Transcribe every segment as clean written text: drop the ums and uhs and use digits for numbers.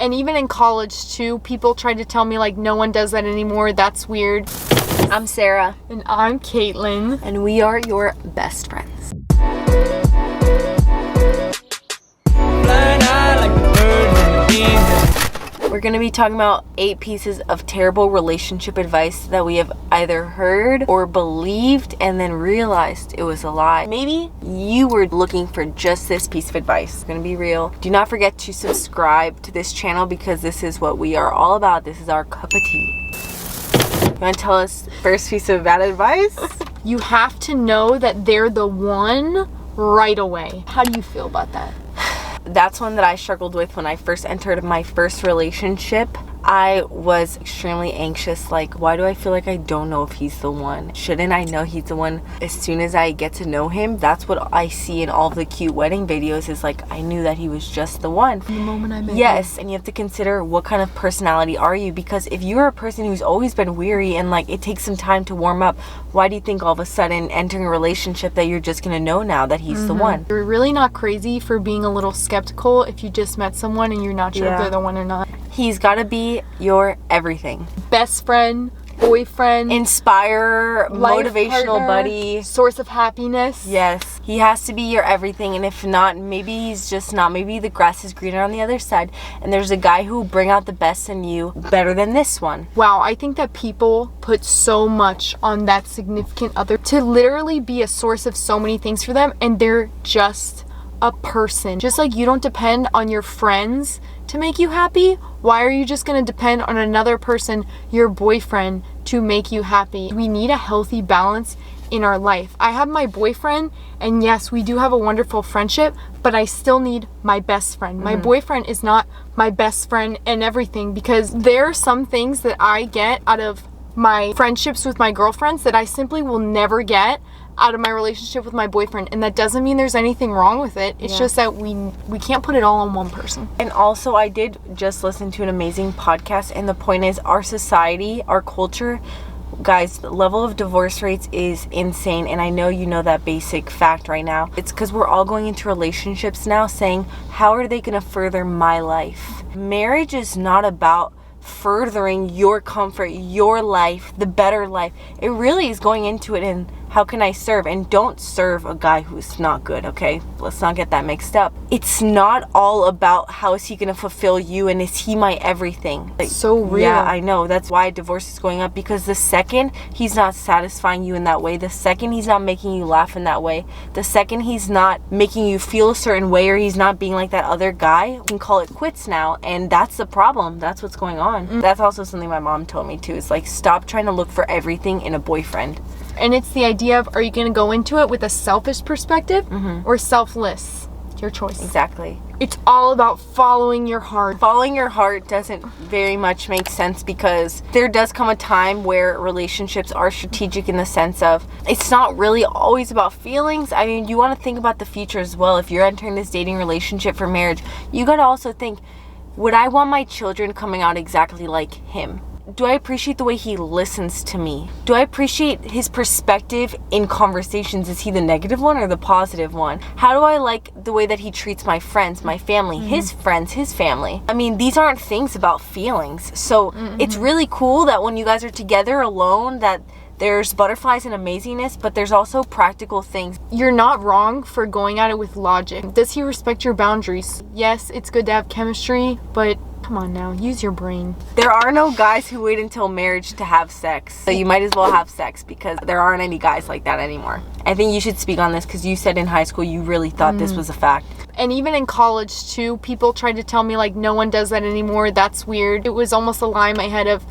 And even in college too, people tried to tell me like no one does that anymore. That's weird. I'm Sarah. And I'm Kaitlyn. And we are your best friends. We're going to be talking about 8 pieces of terrible relationship advice that we have either heard or believed and then realized it was a lie. Maybe you were looking for just this piece of advice. It's going to be real. Do not forget to subscribe to this channel because this is what we are all about. This is our cup of tea. You want to tell us first piece of bad advice? You have to know that they're the one right away. How do you feel about that? That's one that I struggled with when I first entered my first relationship. I was extremely anxious. Like, why do I feel like I don't know if he's the one? Shouldn't I know he's the one as soon as I get to know him? That's what I see in all the cute wedding videos, is like, I knew that he was just the one. From the moment I met Yes, and you have to consider what kind of personality are you, because if you're a person who's always been weary and like it takes some time to warm up, why do you think all of a sudden entering a relationship that you're just gonna know now that he's the one? You're really not crazy for being a little skeptical if you just met someone and you're not sure if they're the one or not. He's gotta be your everything. Best friend, boyfriend, inspire, motivational partner, buddy, source of happiness. Yes, he has to be your everything. And if not, maybe he's just not. Maybe the grass is greener on the other side and there's a guy who will bring out the best in you better than this one. Wow, I think that people put so much on that significant other to literally be a source of so many things for them, and they're just a person. Just like you don't depend on your friends to make you happy, why are you just going to depend on another person, your boyfriend, to make you happy? We need a healthy balance in our life. I have my boyfriend, and yes, we do have a wonderful friendship, but I still need my best friend. My boyfriend is not my best friend and everything, because there are some things that I get out of my friendships with my girlfriends that I simply will never get out of my relationship with my boyfriend, and that doesn't mean there's anything wrong with it. It's just that we can't put it all on one person. And also, I did just listen to an amazing podcast, and the point is, our society, our culture, guys, the level of divorce rates is insane. And I know you know that basic fact right now. It's because we're all going into relationships now saying, how are they going to further my life? Marriage is not about furthering your comfort, your life, the better life. It really is going into it in how can I serve? And don't serve a guy who's not good, okay? Let's not get that mixed up. It's not all about how is he gonna fulfill you and is he my everything. Like, so real. Yeah, I know. That's why divorce is going up, because the second he's not satisfying you in that way, the second he's not making you laugh in that way, the second he's not making you feel a certain way, or he's not being like that other guy, you can call it quits now. And that's the problem. That's what's going on. That's also something my mom told me too. It's like, stop trying to look for everything in a boyfriend. And it's the idea of, are you going to go into it with a selfish perspective or selfless? Your choice. Exactly. It's all about following your heart. Following your heart doesn't very much make sense, because there does come a time where relationships are strategic in the sense of, it's not really always about feelings. I mean, you want to think about the future as well. If you're entering this dating relationship for marriage, you got to also think, would I want my children coming out exactly like him? Do I appreciate the way he listens to me? Do I appreciate his perspective in conversations? Is he the negative one or the positive one? How do I like the way that he treats my friends, my family, his friends, his family? I mean, these aren't things about feelings. So it's really cool that when you guys are together alone, that there's butterflies and amazingness, but there's also practical things. You're not wrong for going at it with logic. Does he respect your boundaries? Yes, it's good to have chemistry, but come on now, use your brain. There are no guys who wait until marriage to have sex. So you might as well have sex, because there aren't any guys like that anymore. I think you should speak on this, because you said in high school you really thought this was a fact. And even in college too, people tried to tell me like no one does that anymore. That's weird. It was almost a lie in my head of,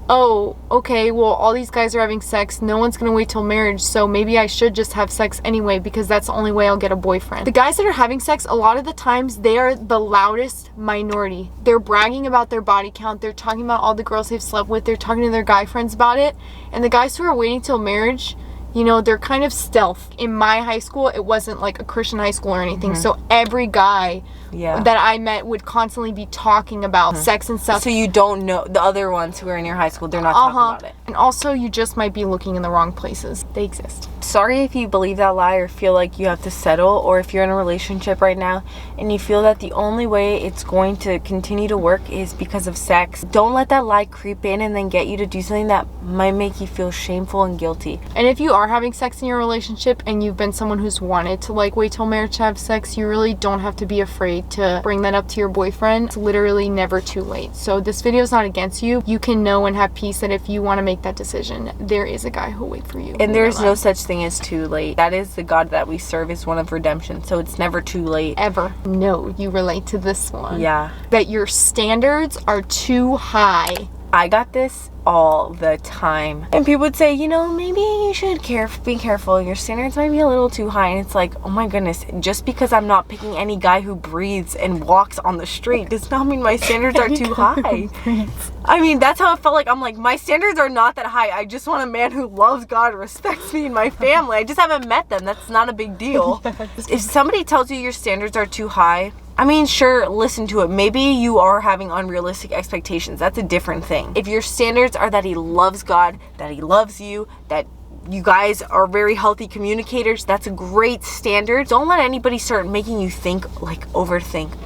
oh, okay, well, all these guys are having sex. No one's going to wait till marriage, so maybe I should just have sex anyway, because that's the only way I'll get a boyfriend. The guys that are having sex, a lot of the times, they are the loudest minority. They're bragging about their body count. They're talking about all the girls they've slept with. They're talking to their guy friends about it. And the guys who are waiting till marriage, you know, they're kind of stealth. In my high school, it wasn't like a Christian high school or anything, so every guy that I met would constantly be talking about sex and stuff. So you don't know the other ones who are in your high school, they're not talking about it. And also, you just might be looking in the wrong places. They exist. Sorry if you believe that lie or feel like you have to settle, or if you're in a relationship right now and you feel that the only way it's going to continue to work is because of sex. Don't let that lie creep in and then get you to do something that might make you feel shameful and guilty. And if you are having sex in your relationship and you've been someone who's wanted to like wait till marriage to have sex, you really don't have to be afraid to bring that up to your boyfriend. It's literally never too late. So this video is not against you. You can know and have peace that if you want to make that decision, there is a guy who'll wait for you. And there's no such thing as too late. That is the God that we serve, is one of redemption. So it's never too late. Ever. No, you relate to this one. Yeah. That your standards are too high. I got this all the time. And people would say, you know, maybe you should be careful. Your standards might be a little too high. And it's like, oh my goodness, just because I'm not picking any guy who breathes and walks on the street does not mean my standards are too high. I mean, that's how it felt like. I'm like, my standards are not that high. I just want a man who loves God, respects me and my family. I just haven't met them. That's not a big deal. Yes. If somebody tells you your standards are too high, I mean, sure, listen to it. Maybe you are having unrealistic expectations. That's a different thing. If your standards are that he loves God, that he loves you, that you guys are very healthy communicators, that's a great standard. Don't let anybody start making you think, like, overthink.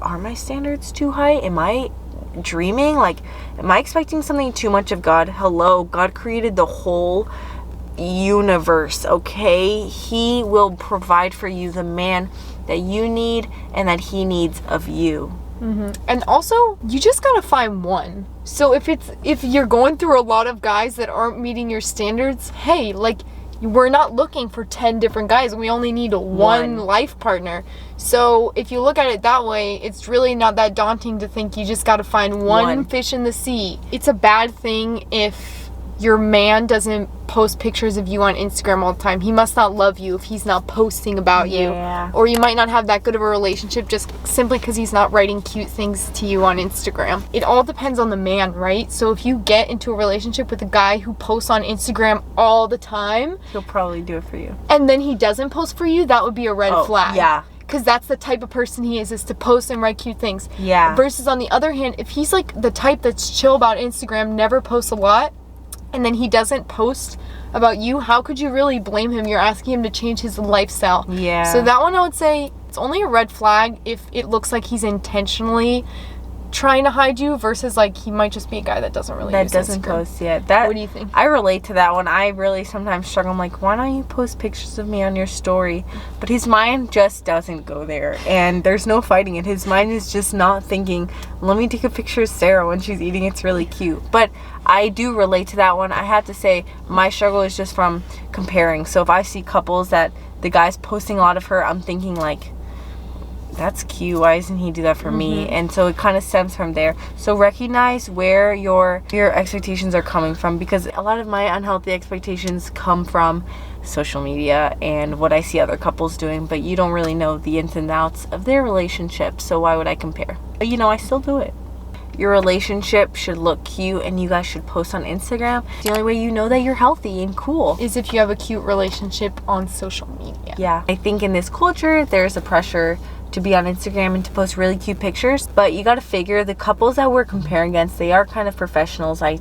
Are my standards too high? Am I dreaming? Like, am I expecting something too much of God? Hello, God created the whole universe, okay? He will provide for you the man that you need and that he needs of you. And also, you just gotta find one. So if you're going through a lot of guys that aren't meeting your standards, hey, like, we're not looking for 10 different guys. We only need one life partner. So if you look at it that way, it's really not that daunting to think you just gotta find one fish in the sea. It's a bad thing if your man doesn't post pictures of you on Instagram all the time. He must not love you if he's not posting about you. Or you might not have that good of a relationship just simply because he's not writing cute things to you on Instagram. It all depends on the man, right? So if you get into a relationship with a guy who posts on Instagram all the time, he'll probably do it for you. And then he doesn't post for you, that would be a red flag. Yeah. Because that's the type of person he is to post and write cute things. Yeah. Versus on the other hand, if he's like the type that's chill about Instagram, never posts a lot, and then he doesn't post about you, how could you really blame him? You're asking him to change his lifestyle. Yeah. So that one, I would say it's only a red flag if it looks like he's intentionally trying to hide you, versus like he might just be a guy that doesn't really use Instagram. Post yet. That, what do you think? I relate to that one. I really sometimes struggle. I'm like, why don't you post pictures of me on your story? But his mind just doesn't go there, and there's no fighting it. His mind is just not thinking, let me take a picture of Sarah when she's eating, it's really cute. But I do relate to that one. I have to say my struggle is just from comparing. So if I see couples that the guy's posting a lot of her, I'm thinking like, that's cute, why doesn't he do that for me? And so it kind of stems from there. So recognize where your expectations are coming from, because a lot of my unhealthy expectations come from social media and what I see other couples doing, but you don't really know the ins and outs of their relationship, so why would I compare? But you know, I still do it. Your relationship should look cute and you guys should post on Instagram. The only way you know that you're healthy and cool is if you have a cute relationship on social media. Yeah. I think in this culture, there's a pressure to be on Instagram and to post really cute pictures, but you got to figure the couples that we're comparing against, they are kind of professionals. A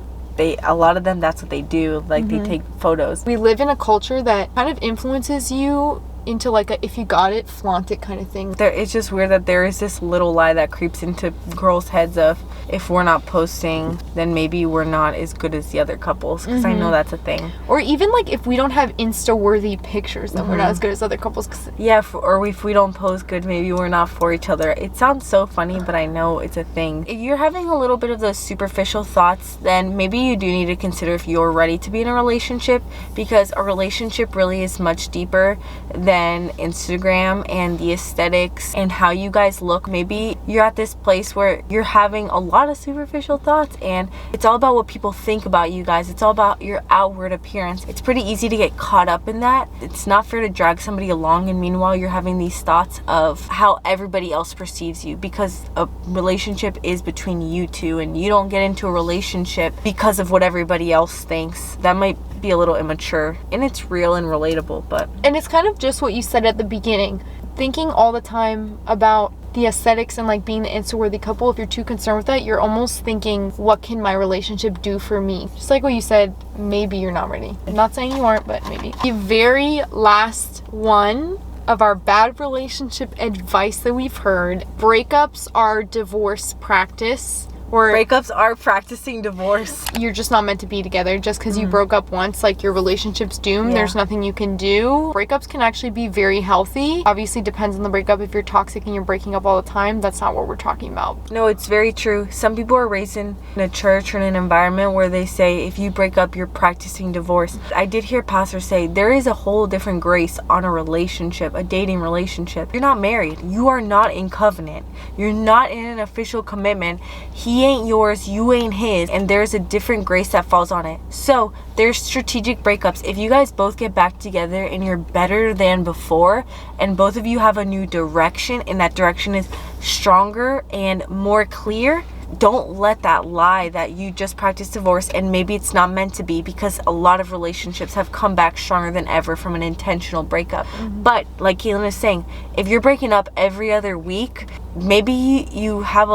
lot of them, that's what they do. Like, they take photos. We live in a culture that kind of influences you into like a if you got it, flaunt it kind of thing. It's just weird that there is this little lie that creeps into girls' heads of, if we're not posting, then maybe we're not as good as the other couples, because I know that's a thing. Or even like if we don't have Insta-worthy pictures, then we're not as good as other couples. Yeah, or if we don't post good, maybe we're not for each other. It sounds so funny, but I know it's a thing. If you're having a little bit of those superficial thoughts, then maybe you do need to consider if you're ready to be in a relationship, because a relationship really is much deeper than Instagram and the aesthetics and how you guys look. Maybe you're at this place where you're having a lot of superficial thoughts and it's all about what people think about you guys. It's all about your outward appearance. It's pretty easy to get caught up in that. It's not fair to drag somebody along, and meanwhile you're having these thoughts of how everybody else perceives you, because a relationship is between you two, and you don't get into a relationship because of what everybody else thinks. That might be a little immature, and it's real and relatable, but... And it's kind of just what you said at the beginning. Thinking all the time about the aesthetics and like being the Insta-worthy couple, if you're too concerned with that, you're almost thinking, what can my relationship do for me? Just like what you said, maybe you're not ready. I'm not saying you aren't, but maybe. The very last one of our bad relationship advice that we've heard: breakups are divorce practice. Or breakups are practicing divorce. You're just not meant to be together. Just because you broke up once, like, your relationship's doomed. There's nothing you can do. Breakups can actually be very healthy. Obviously depends on the breakup. If you're toxic and you're breaking up all the time, that's not what we're talking about. No, it's very true. Some people are raised in a church or in an environment where they say if you break up, you're practicing divorce. I did hear pastors say there is a whole different grace on a relationship, a dating relationship. You're not married. You are not in covenant. You're not in an official commitment. He ain't yours, you ain't his, and there's a different grace that falls on it. So there's strategic breakups. If you guys both get back together and you're better than before, and both of you have a new direction, and that direction is stronger and more clear, don't let that lie that you just practiced divorce and maybe it's not meant to be, because a lot of relationships have come back stronger than ever from an intentional breakup. But like Kaitlyn is saying, if you're breaking up every other week, maybe you have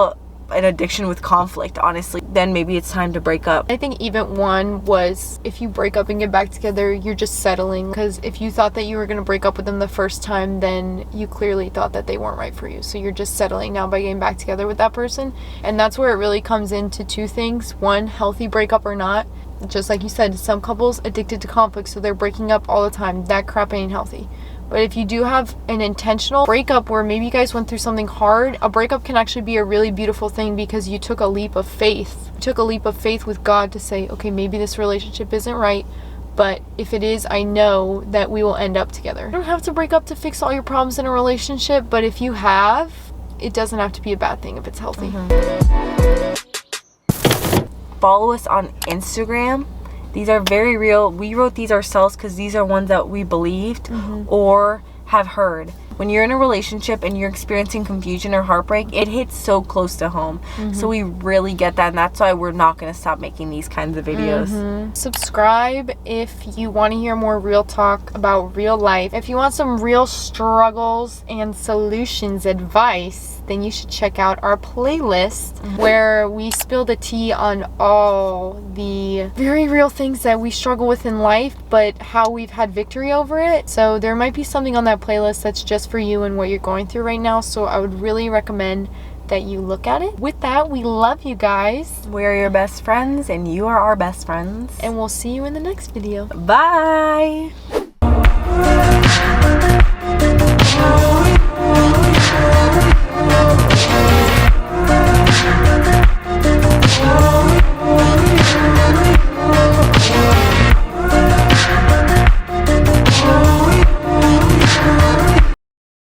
an addiction with conflict, honestly, then maybe it's time to break up. I think even one was, if you break up and get back together, you're just settling. Because if you thought that you were going to break up with them the first time, then you clearly thought that they weren't right for you. So you're just settling now by getting back together with that person. And that's where it really comes into two things. One, healthy breakup or not. Just like you said, some couples addicted to conflict, so they're breaking up all the time. That crap ain't healthy. But if you do have an intentional breakup where maybe you guys went through something hard, a breakup can actually be a really beautiful thing, because you took a leap of faith. You took a leap of faith with God to say, okay, maybe this relationship isn't right, but if it is, I know that we will end up together. You don't have to break up to fix all your problems in a relationship, but if you have, it doesn't have to be a bad thing if it's healthy. Follow us on Instagram. These are very real. We wrote these ourselves because these are ones that we believed or have heard. When you're in a relationship and you're experiencing confusion or heartbreak, it hits so close to home. So we really get that, and that's why we're not going to stop making these kinds of videos. Subscribe if you want to hear more real talk about real life. If you want some real struggles and solutions advice, then you should check out our playlist where we spill the tea on all the very real things that we struggle with in life, but how we've had victory over it. So there might be something on that playlist that's just for you and what you're going through right now. So I would really recommend that you look at it. With that, we love you guys. We're your best friends and you are our best friends. And we'll see you in the next video. Bye.